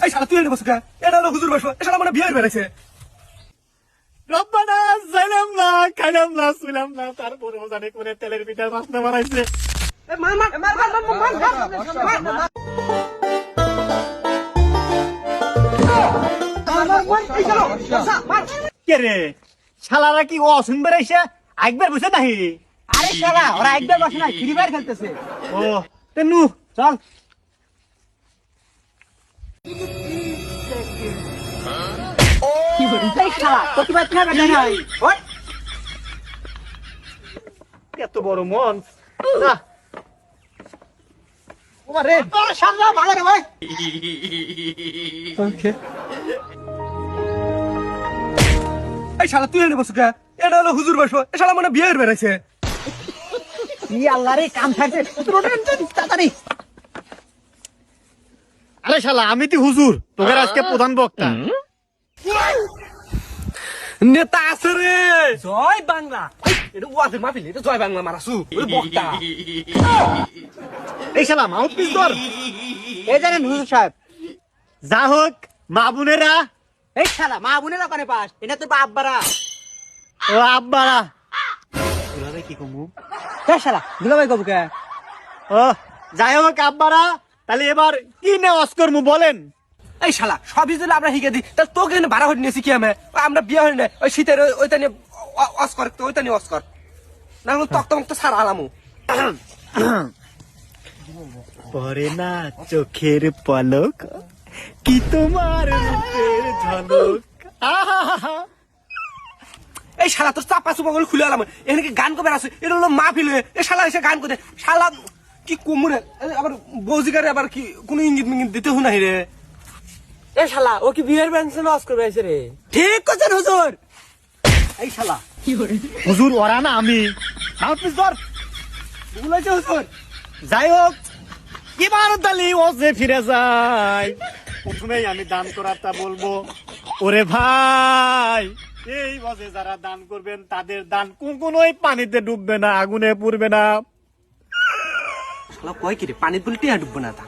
এই শালা তুই এনে বসে কা? এটা হলো হুজুর বসো, এ শালা মানে বিয়ের বেড়েছে। রব্বানা সালাম না খাইলাম না শুনলাম না, তারপরে জানি করে তেলের পিঠা মাছনা বানাইছে। কে রে শালারা কি অসুন বেড়াইছে? একবার বুঝে নাহি? আরে শালা ওরা একবার বসে না, ফ্রি ফায়ার খেলতেছে। ও তেনু চল। এই শালা প্রতিবাদ না বেটা নাই। ওই এত বড় মন না ওরে তোর শালা ভালো রে ভাই। এই শালা তুই এনে বসে কা? এটা হলো হুজুর বসো, এ শালা মানে বিয়ের বেড়েছে। কি আল্লাহ রে কাম থাকছে তাড়াতাড়ি। আরে শালা আমি তো হুজুর, তোদের আজকে প্রধান বক্তা। নেতা আছে রে, জয় বাংলা। এটা ওয়াজের মাহফিল, এটা জয় বাংলা মারাসু ওই বক্তা। এই শালা মাউথপিস ধর। এই জানেন হুজুর সাহেব, যা হোক মা বোনেরা, এই শালা মা বোনের ওখানে পাস, এটা তোর বাপ বাড়া। ও আব্বারা, ওরা কি কমু? এই শালা দুলা ভাই কবুকে। ও যাই হোক আব্বারা, তাহলে এবার কি নেওয়াজ করবো বলেন? এই শালা সবই যদি আমরা শিখে দিই, তাহলে তোকে এনে ভাড়া হয়ে নিয়েছি কি আমি? আমরা বিয়ে হই না, ওই শীতের ওইটা নিয়ে অস্কর, ওইটা নিয়ে অস্কর না হলে তক্ত সারা আলামু। পরে না চোখের পলক, কি তোমার রূপের ঝলক। আহা এই শালা তোর চাপা চুপা গুলো খুলে আলাম, এখানে কি গান কবে আছে? এটা হলো মাহফিল, এ শালা এসে গান করে শালা কি কুমুরে আবার বৌজিকারে আবার কি কোন ইঙ্গিত মিঙ্গিত দিতে হুনাই রে। এই শালা ও কি বিয়ের ব্যান্স লস করবে এসে রে? ঠিক করছেন হুজুর। এই শালা হুজুর ওরা না আমি। মাউথপিস ধর। বলেছে হুজুর। যাই হোক এবার তাহলে ও যে ফিরে যায়, প্রথমেই আমি দান করাটা বলবো। ওরে ভাই, এই বজে যারা দান করবেন তাদের দান কোনোই পানিতে ডুববে না, আগুনে পুড়বে না। শালা কয় কি রে, পানি পুলটি ডুববো না তা।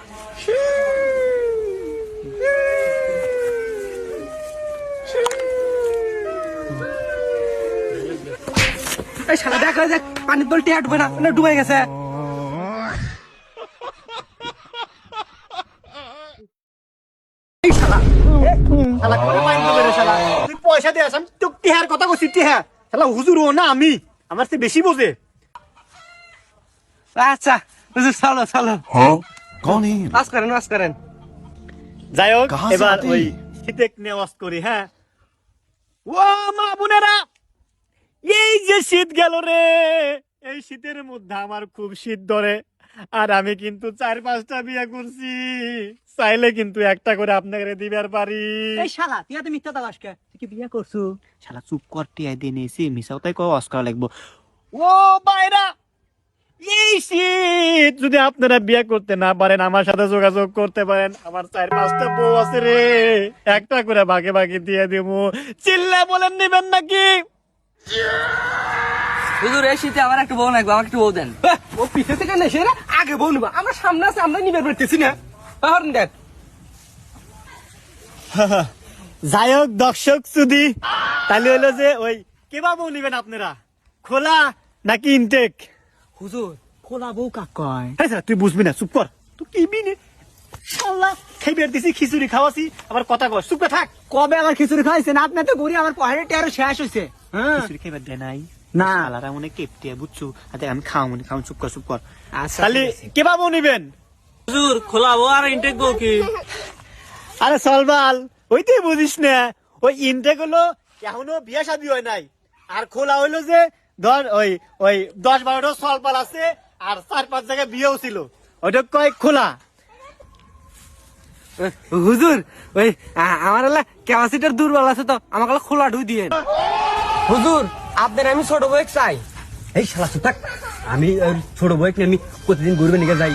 এই শালা দেখ দেখ, পানির বলটি ডুবে না, না ডুবে গেছে। এই শালা শালা করে মাইন করবে রে শালা। তুই পয়সা দিয়ে আসাম তোক টিহার কথা কইছি, টিহা। শালা হুজুর ও না আমি, আমার চেয়ে বেশি বোঝে। আচ্ছা হুজুর চলো চলো। कौन है? নাচ করেন নাচ করেন। যাই হোক কাহা সে এবার আতি? ওই শীতে নেওয়াজ করি। হ্যাঁ ও মা বোনেরা, এই যে শীত গেল রে, এই শীতের মধ্যে আমার খুব শীত ধরে। আর আমি কিন্তু 4-5টা বিয়ে করছি, চাইলে কিন্তু একটা করে আপনাকে দিবার পারি। এই শালা তুই এত মিথ্যা দাস কে? তুই কি বিয়ে করছু? শালা চুপ কর, টিয়া দিয়ে নিয়েছি, মিশাও তাই কও অস্কার লাগবো। ও বাইরা, এই শীত যদি আপনারা বিয়ে করতে না পারেন, আমার সাথে যোগাযোগ করতে পারেন। আমার 4-5টা বউ আছে রে, একটা করে ভাগে ভাগে দিয়ে দেবো। চিল্লা বলেন নিবেন নাকি? হুজুর এই শীতে আমার একটা বউ লাগবে, আমার একটু বউ দেন। ও পিছে থেকে নেছে রে, আগে বউ নিবা, আমরা সামনে আছে, আমরা নিবে পেতেছি না। হরন দেখ যাই হোক দর্শক সুদি, তাহলে হলো যে ওই কেবা বউ নিবেন আপনারা, খোলা নাকি ইনটেক? হুজুর খোলা বউ কাক কয়? হ্যাঁ স্যার তুই বুঝবি না, চুপ কর। তুই কি বিনে শালা খাইবার দিছি, খিচুড়ি খাওয়াছি, আবার কথা কর, চুপ করে থাক। কবে আমার খিচুড়ি খাইছেন আপনি? তো ঘুরি আমার পকেটে টেরো শেষ হইছে। হ্যাঁ খিচুড়ি খাইবার দেয় নাই না। শালারা মনে কেপটিয়া, বুঝছো? আচ্ছা আমি খাও মনে খাও, চুপ কর চুপ কর। আচ্ছা, তাহলে ঠিক আছে। কেবা বউ নিবেন? হুজুর খোলা বউ আর ইনটেক বউ কি? আরে সলবাল, ওইটাই বুঝিস না। ওই ইনটেক হলো এখনো বিয়ে শাদী হয় নাই, আর খোলা হইলো যে ধর ওই ওই 10-12টা সলপাল আছে, আর 4-5 জায়গায় বিয়েও ছিল, ওইটা কয় খোলা। হুজুর ওই আমার ক্যাপাসিটার দুর্বল আছে তো, আমাকে খোলা ঢুই দিয়ে। হুজুর আপনার আমি ছোট বয়েক চাই। এই শালা চুপ থাক, আমি ছোট বয়েক নিয়ে আমি প্রতিদিন ঘুরবে নিয়ে যাই।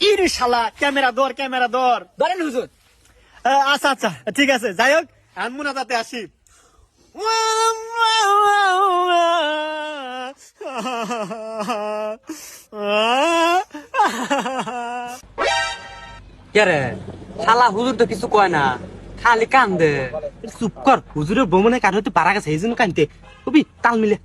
ইরে শালা, ক্যামেরা ধর ক্যামেরা ধর। ধরেন হুজুর। আচ্ছা আচ্ছা ঠিক আছে, যাই হোক আনমুনা তাতে আসি। কে রে শালা হুজুর তো কিছু কয় না খালি কান্দে চুপ কর হুজুরের বমনে কান হইতে পারা গেছে এই জন্য কানতে কবি তাল মিলে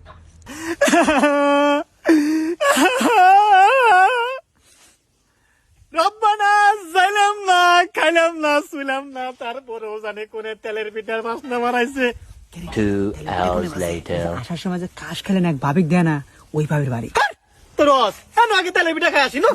রব্বানা যাইলাম না খাইলাম না শুইলাম না তারপরেও জানে কোনে তেলের পিঠার বাসনা বানাইছে 2 hours later. আসার সময় যে কাশ খেলেন এক ভাবিক দেয় না ওই ভাবির বাড়ি তো রস কেন আগে তেলের পিঠা খাই আসি না